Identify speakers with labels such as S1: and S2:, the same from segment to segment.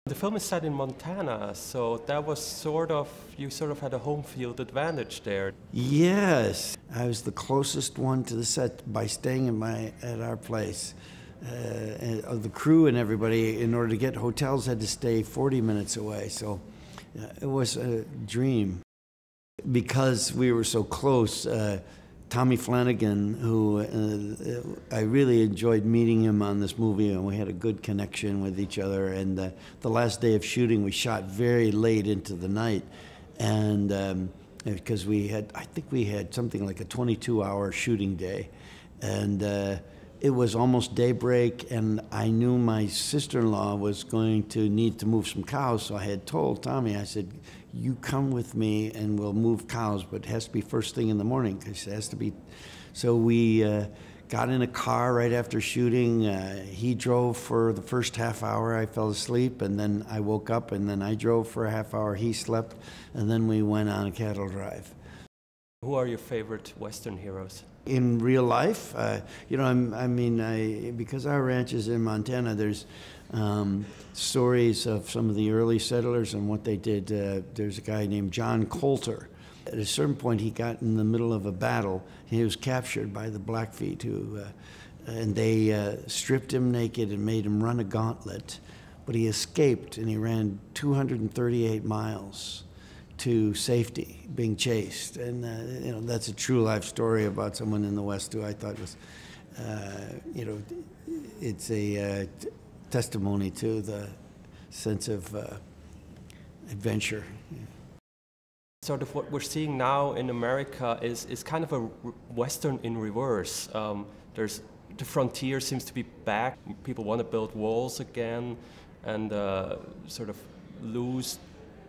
S1: The film is set in Montana, so that was you sort of had a home field advantage there.
S2: Yes, I was the closest one to the set by staying at our place. The crew and everybody, in order to get hotels, had to stay 40 minutes away, so it was a dream. Because we were so close, Tommy Flanagan, who I really enjoyed meeting him on this movie, and we had a good connection with each other. And the last day of shooting, we shot very late into the night, and because I think we had something like a 22-hour shooting day, and it was almost daybreak, and I knew my sister-in-law was going to need to move some cows, so I had told Tommy, I said, you come with me and we'll move cows, but it has to be first thing in the morning, because it has to be. So we got in a car right after shooting. He drove for the first half hour. I fell asleep, and then I woke up, and then I drove for a half hour. He slept, and then we went on a cattle drive.
S1: Who are your favorite Western heroes?
S2: In real life, because our ranch is in Montana, there's stories of some of the early settlers and what they did. There's a guy named John Coulter. At a certain point, he got in the middle of a battle. He was captured by the Blackfeet, and they stripped him naked and made him run a gauntlet. But he escaped, and he ran 238 miles to safety, being chased. And that's a true life story about someone in the West who I thought was, it's a testimony to the sense of adventure. Yeah.
S1: Sort of what we're seeing now in America is kind of a Western in reverse. The frontier seems to be back. People want to build walls again and sort of lose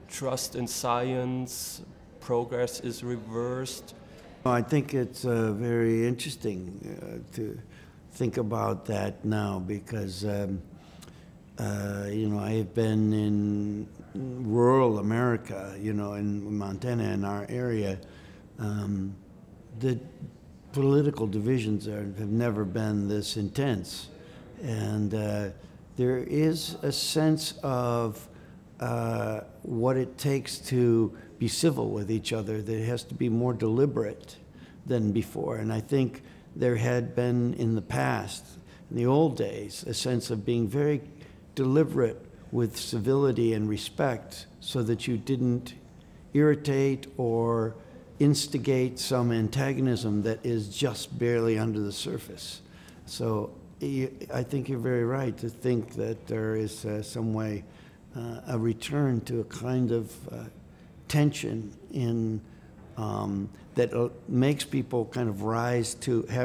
S1: trust in science. Progress is reversed.
S2: I think it's very interesting to think about that now, because I have been in rural America, in Montana, in our area. The political divisions have never been this intense, and there is a sense of what it takes to be civil with each other that has to be more deliberate than before. And I think there had been in the past, in the old days, a sense of being very deliberate with civility and respect so that you didn't irritate or instigate some antagonism that is just barely under the surface. So I think you're very right to think that there is some way a return to a kind of tension in that makes people kind of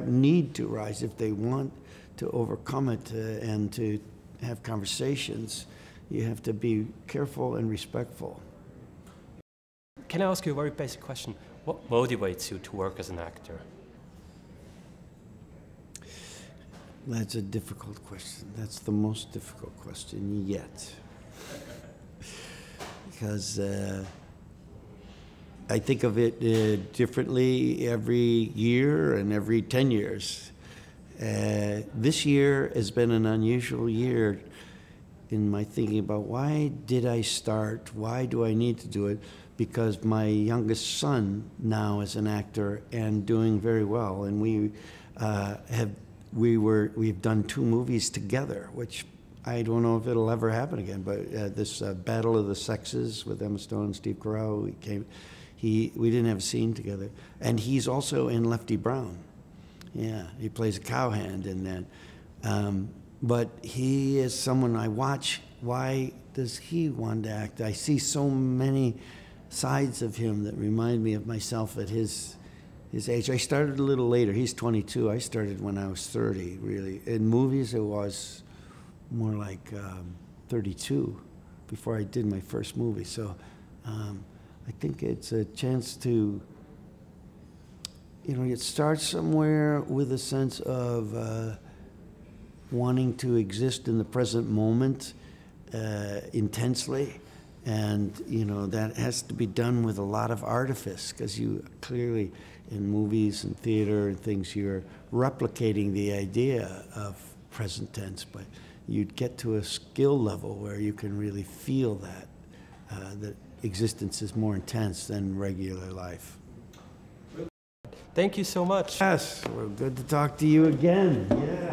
S2: need to rise if they want to overcome it and to have conversations. You have to be careful and respectful.
S1: Can I ask you a very basic question? What motivates you to work as an actor?
S2: That's a difficult question. That's the most difficult question yet. Because I think of it differently every year and every 10 years. This year has been an unusual year in my thinking about why did I start, why do I need to do it, because my youngest son now is an actor and doing very well, and we've done 2 movies together, which I don't know if it'll ever happen again, but this Battle of the Sexes with Emma Stone and Steve Carell, we didn't have a scene together. And he's also in Lefty Brown. Yeah, he plays a cowhand in that. But he is someone I watch. Why does he want to act? I see so many sides of him that remind me of myself at his age. I started a little later. He's 22. I started when I was 30, really. In movies, it was more like 32 before I did my first movie. So I think it's a chance to, it starts somewhere with a sense of wanting to exist in the present moment intensely. And, that has to be done with a lot of artifice, because you clearly, in movies and theater and things, you're replicating the idea of present tense, but you'd get to a skill level where you can really feel that, that existence is more intense than regular life.
S1: Thank you so much.
S2: Yes, well, good to talk to you again. Yeah.